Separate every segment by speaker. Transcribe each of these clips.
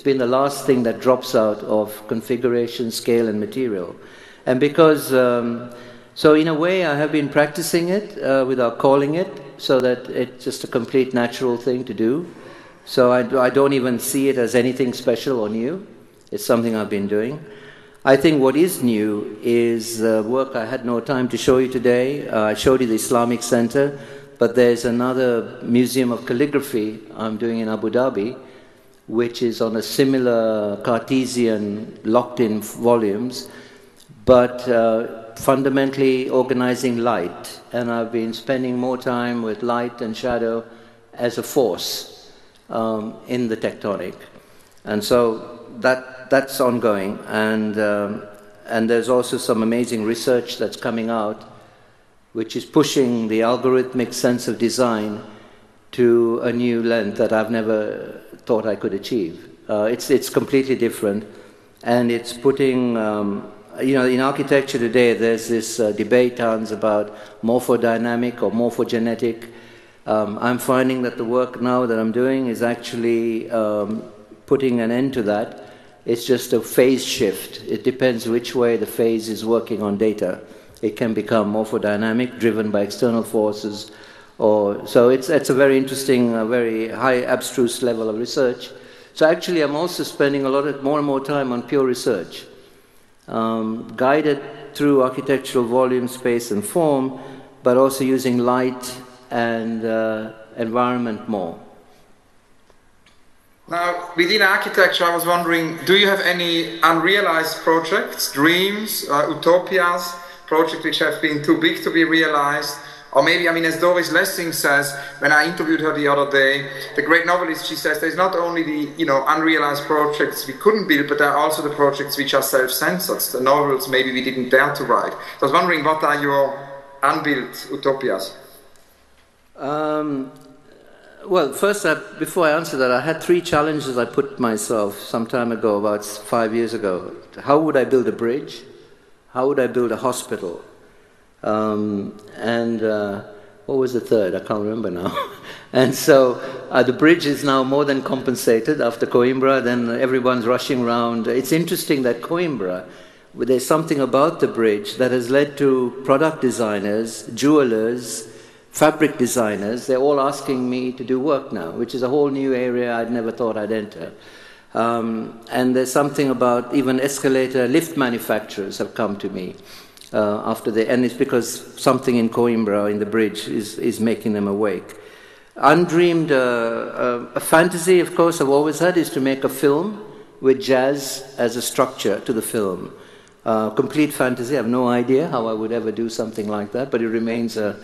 Speaker 1: been the last thing that drops out of configuration, scale, and material. And because, so in a way, I have been practicing it without calling it, so that it's just a complete natural thing to do. So I don't even see it as anything special or new. It's something I've been doing. I think what is new is work I had no time to show you today. I showed you the Islamic Center, but there's another museum of calligraphy I'm doing in Abu Dhabi, which is on a similar Cartesian locked-in volumes, but fundamentally organizing light. And I've been spending more time with light and shadow as a force in the tectonic. And so that's ongoing. And there's also some amazing research that's coming out, which is pushing the algorithmic sense of design to a new length that I've never thought I could achieve. It's completely different, and it's putting, you know, in architecture today, there's this debate, Hans, about morphodynamic or morphogenetic. I'm finding that the work now that I'm doing is actually putting an end to that. It's just a phase shift. It depends which way the phase is working on data. It can become morphodynamic, driven by external forces, so it's a very interesting, very high abstruse level of research. So actually I'm also spending more and more time on pure research, guided through architectural volume, space and form, but also using light and environment more.
Speaker 2: Now, within architecture, I was wondering, do you have any unrealized projects, dreams, utopias, projects which have been too big to be realized? Or maybe, I mean, as Doris Lessing says, when I interviewed her the other day, the great novelist, she says there's not only the, you know, unrealized projects we couldn't build, but there are also the projects which are self-censored, the novels maybe we didn't dare to write. So I was wondering, what are your unbuilt utopias?
Speaker 1: Well, first, before I answer that, I had 3 challenges I put myself some time ago, about 5 years ago. How would I build a bridge? How would I build a hospital? What was the third? I can't remember now. And so the bridge is now more than compensated after Coimbra. Then everyone's rushing around. It's interesting that Coimbra, there's something about the bridge that has led to product designers, jewelers, fabric designers. They're all asking me to do work now, which is a whole new area I'd never thought I'd enter. And there's something about even escalator lift manufacturers have come to me and it's because something in Coimbra, in the bridge, is making them awake. Undreamed, a fantasy, of course, I've always had, is to make a film with jazz as a structure to the film. Complete fantasy. I have no idea how I would ever do something like that, but it remains a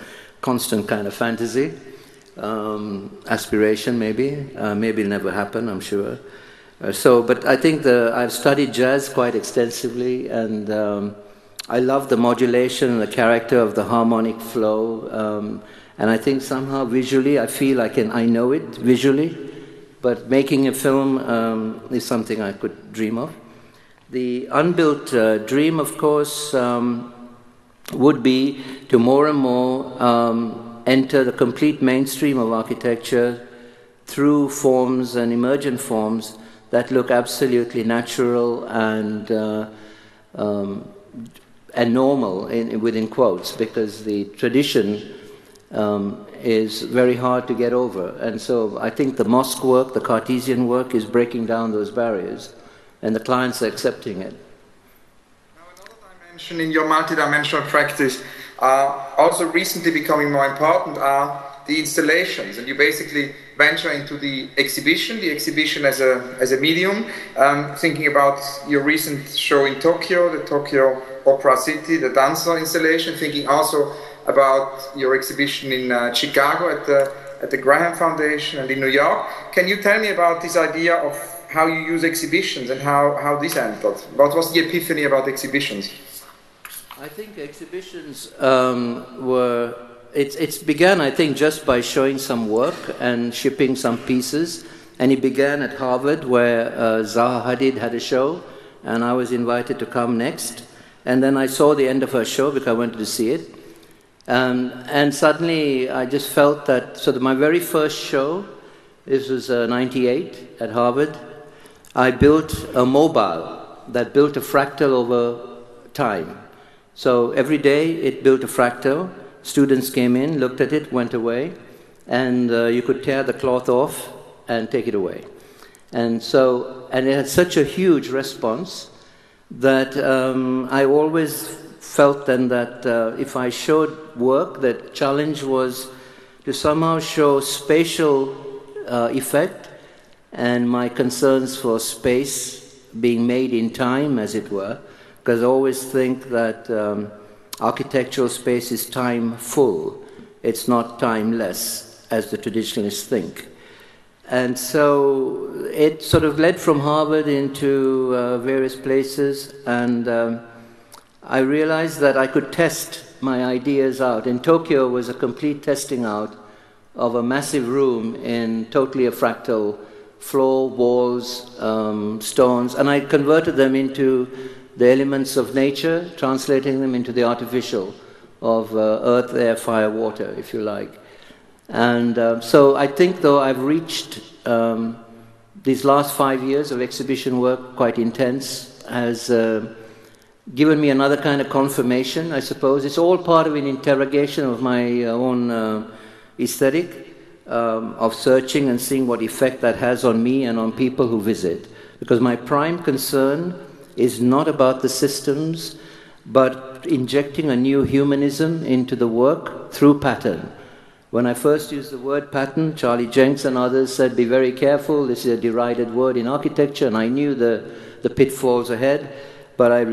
Speaker 1: constant kind of fantasy. Aspiration, maybe. Maybe it'll never happen, I'm sure. But I think I've studied jazz quite extensively, and I love the modulation and the character of the harmonic flow. And I think somehow visually, I feel I know it visually, but making a film is something I could dream of. The unbuilt dream, of course, would be to more and more enter the complete mainstream of architecture through forms and emergent forms that look absolutely natural and normal, within quotes, because the tradition is very hard to get over. And so I think the mosque work, the Cartesian work, is breaking down those barriers, and the clients are accepting it.
Speaker 2: Now, another dimension in your multidimensional practice, also recently becoming more important, are the installations. And you basically venture into the exhibition as a medium, thinking about your recent show in Tokyo, the Tokyo Opera City, the dancer installation, thinking also about your exhibition in Chicago at the Graham Foundation and in New York. Can you tell me about this idea of how you use exhibitions and how this entered? What was the epiphany about exhibitions?
Speaker 1: I think exhibitions It's began, I think, just by showing some work and shipping some pieces. And it began at Harvard, where Zaha Hadid had a show, and I was invited to come next. And then I saw the end of her show because I wanted to see it. And suddenly I just felt that, my very first show, this was 98 at Harvard, I built a mobile that built a fractal over time. So every day it built a fractal. Students came in, looked at it, went away, and you could tear the cloth off and take it away. And it had such a huge response that I always felt then that if I showed work, that challenge was to somehow show spatial effect and my concerns for space being made in time, as it were, because I always think that architectural space is time-full. It's not timeless, as the traditionalists think. And so it sort of led from Harvard into various places, and I realized that I could test my ideas out. In Tokyo was a complete testing out of a massive room in totally a fractal floor, walls, stones, and I converted them into the elements of nature, translating them into the artificial of earth, air, fire, water, if you like. And so I think, though, I've reached these last 5 years of exhibition work, quite intense, has given me another kind of confirmation, I suppose. It's all part of an interrogation of my own aesthetic, of searching and seeing what effect that has on me and on people who visit. Because my prime concern is not about the systems, but injecting a new humanism into the work through pattern. When I first used the word pattern, Charlie Jenks and others said, be very careful, this is a derided word in architecture, and I knew the pitfalls ahead, but I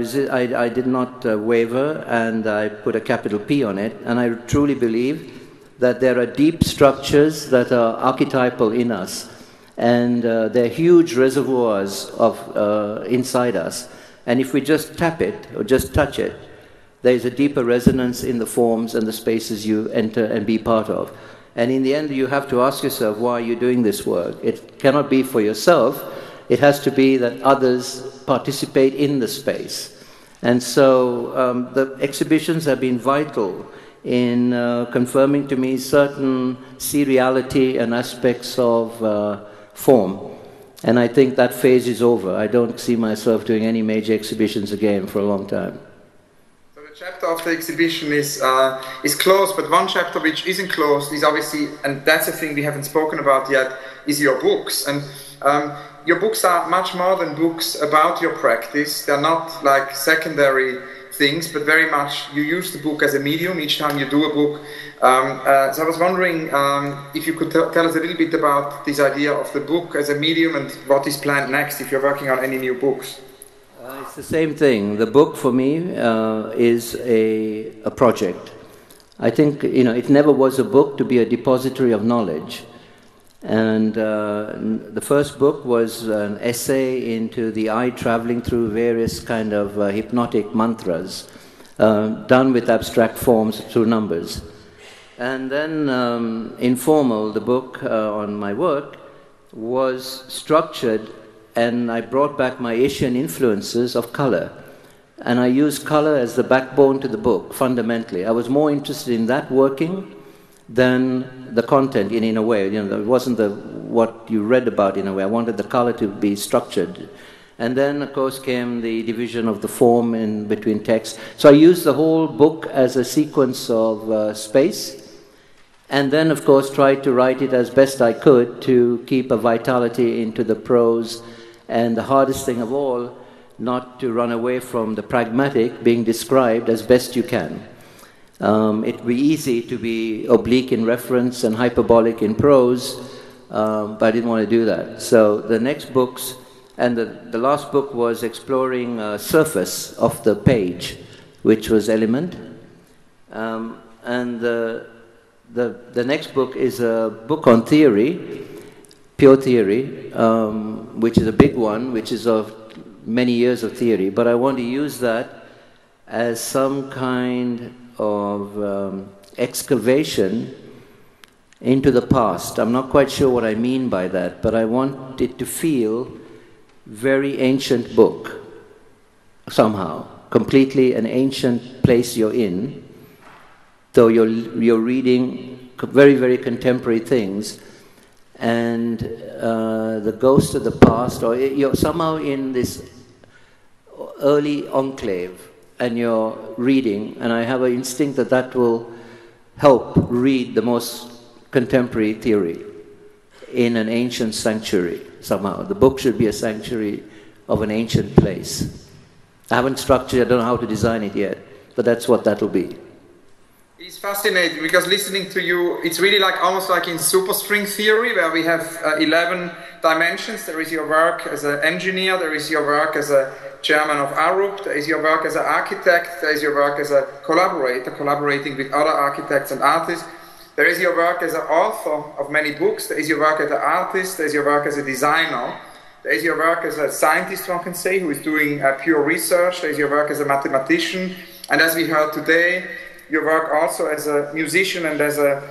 Speaker 1: did not waver, and I put a capital P on it, and I truly believe that there are deep structures that are archetypal in us, and they're huge reservoirs of inside us, and if we just tap it, or just touch it, there's a deeper resonance in the forms and the spaces you enter and be part of. And in the end, you have to ask yourself, why are you doing this work? It cannot be for yourself. It has to be that others participate in the space. And so the exhibitions have been vital in confirming to me certain seriality and aspects of form. And I think that phase is over. I don't see myself doing any major exhibitions again for a long time.
Speaker 2: The chapter of the exhibition is closed, but one chapter which isn't closed is obviously, and that's a thing we haven't spoken about yet, is your books. And your books are much more than books about your practice. They're not like secondary things, but very much you use the book as a medium each time you do a book. So I was wondering if you could tell us a little bit about this idea of the book as a medium and what is planned next if you're working on any new books.
Speaker 1: It's the same thing. The book for me is a project. I think, it never was a book to be a depository of knowledge. And the first book was an essay into the eye traveling through various kind of hypnotic mantras, done with abstract forms through numbers. And then Informal, the book on my work, was structured, and I brought back my Asian influences of color. And I used color as the backbone to the book, fundamentally. I was more interested in that working than the content in a way. It wasn't what you read about in a way. I wanted the color to be structured. And then, of course, came the division of the form in between text. So I used the whole book as a sequence of space. And then, of course, tried to write it as best I could to keep a vitality into the prose. And the hardest thing of all, not to run away from the pragmatic being described as best you can. It would be easy to be oblique in reference and hyperbolic in prose, but I didn't want to do that. So the next books, and the last book was exploring surface of the page, which was Element. And the next book is a book on theory, pure theory, which is a big one, which is of many years of theory, but I want to use that as some kind of excavation into the past. I'm not quite sure what I mean by that, but I want it to feel very ancient book, somehow, completely an ancient place you're in, though you're reading very, very contemporary things. and the ghost of the past, or you're somehow in this early enclave and you're reading, and I have an instinct that that will help read the most contemporary theory in an ancient sanctuary somehow. The book should be a sanctuary of an ancient place. I haven't structured it, I don't know how to design it yet, but that's what that'll be.
Speaker 2: It's fascinating because listening to you, it's really like almost like in superstring theory, where we have 11 dimensions. There is your work as an engineer, there is your work as a chairman of Arup, there is your work as an architect, there is your work as a collaborator, collaborating with other architects and artists. There is your work as an author of many books, there is your work as an artist, there is your work as a designer, there is your work as a scientist, one can say, who is doing pure research, there is your work as a mathematician, and as we heard today, your work also as a musician and as a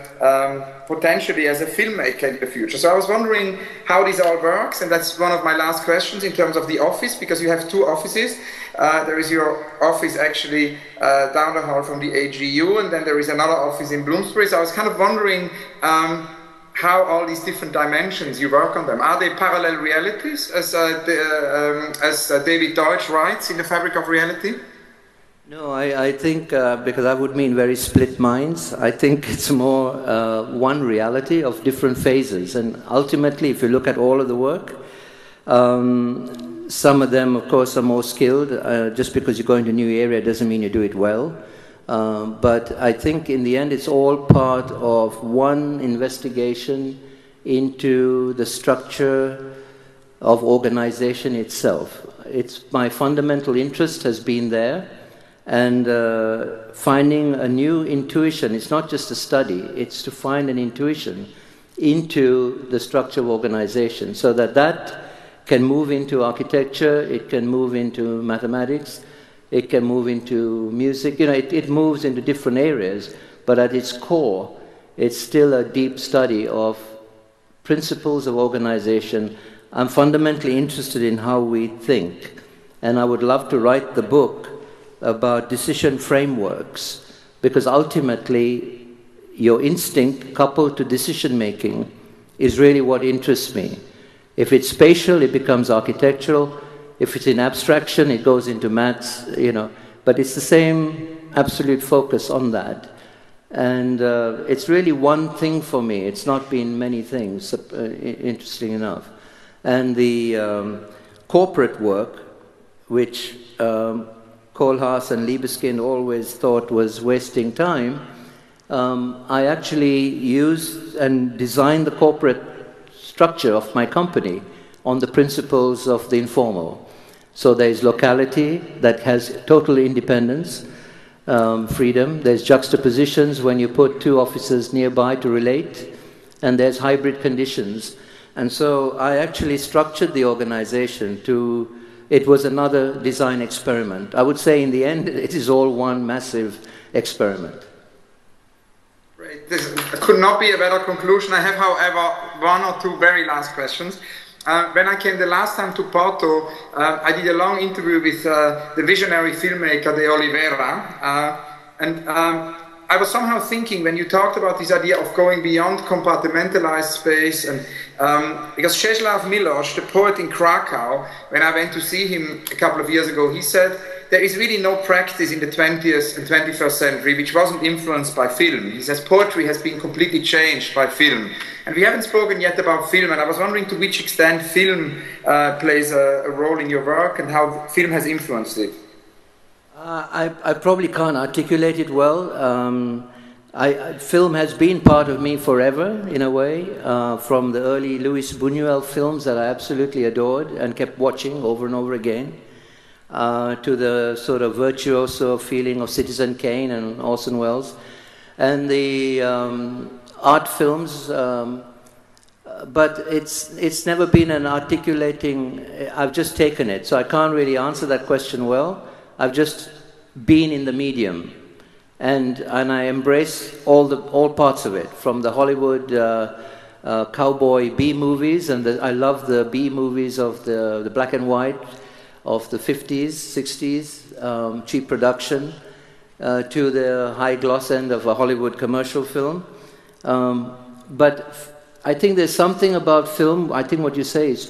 Speaker 2: potentially as a filmmaker in the future. So I was wondering how this all works, and that's one of my last questions in terms of the office, because you have two offices. There is your office actually down the hall from the AGU, and then there is another office in Bloomsbury. So I was kind of wondering how all these different dimensions, you work on them. Are they parallel realities, as David Deutsch writes in The Fabric of Reality?
Speaker 1: No, I think, because that would mean very split minds, I think it's more one reality of different phases. And ultimately, if you look at all of the work, some of them, of course, are more skilled. Just because you go into a new area doesn't mean you do it well. But I think in the end, it's all part of one investigation into the structure of organization itself. My fundamental interest has been there. And finding a new intuition, it's not just a study, it's to find an intuition into the structure of organization so that that can move into architecture, it can move into mathematics, it can move into music, you know, it moves into different areas, but at its core, it's still a deep study of principles of organization. I'm fundamentally interested in how we think, and I would love to write the book about decision frameworks, because ultimately your instinct coupled to decision making is really what interests me. If it's spatial, it becomes architectural. If it's in abstraction, it goes into maths, you know, but it's the same absolute focus on that. And it's really one thing for me. It's not been many things, interesting enough. And the corporate work, which Kohlhaas and Libeskind always thought was wasting time, I actually used and designed the corporate structure of my company on the principles of the informal. So there's locality that has total independence, freedom. There's juxtapositions when you put two offices nearby to relate, and there's hybrid conditions. And so I actually structured the organization to. It was another design experiment. I would say in the end, it is all one massive experiment.
Speaker 2: Great. This could not be a better conclusion. I have, however, one or two very last questions. When I came the last time to Porto, I did a long interview with the visionary filmmaker De Oliveira. I was somehow thinking, when you talked about this idea of going beyond compartmentalized space, and because Czesław Miłosz, the poet in Krakow, when I went to see him a couple of years ago, he said there is really no practice in the 20th and 21st century which wasn't influenced by film. He says poetry has been completely changed by film. And we haven't spoken yet about film, and I was wondering to which extent film plays a role in your work and how film has influenced it.
Speaker 1: I probably can't articulate it well. Film has been part of me forever, in a way, from the early Luis Buñuel films that I absolutely adored and kept watching over and over again, to the sort of virtuoso feeling of Citizen Kane and Orson Welles, and the art films, but it's never been an articulating. I've just taken it, so I can't really answer that question well. I've just been in the medium, and I embrace all parts of it, from the Hollywood cowboy B movies, and I love the B movies of the black and white of the 50s, 60s, cheap production, to the high gloss end of a Hollywood commercial film. But I think there's something about film, I think what you say is true.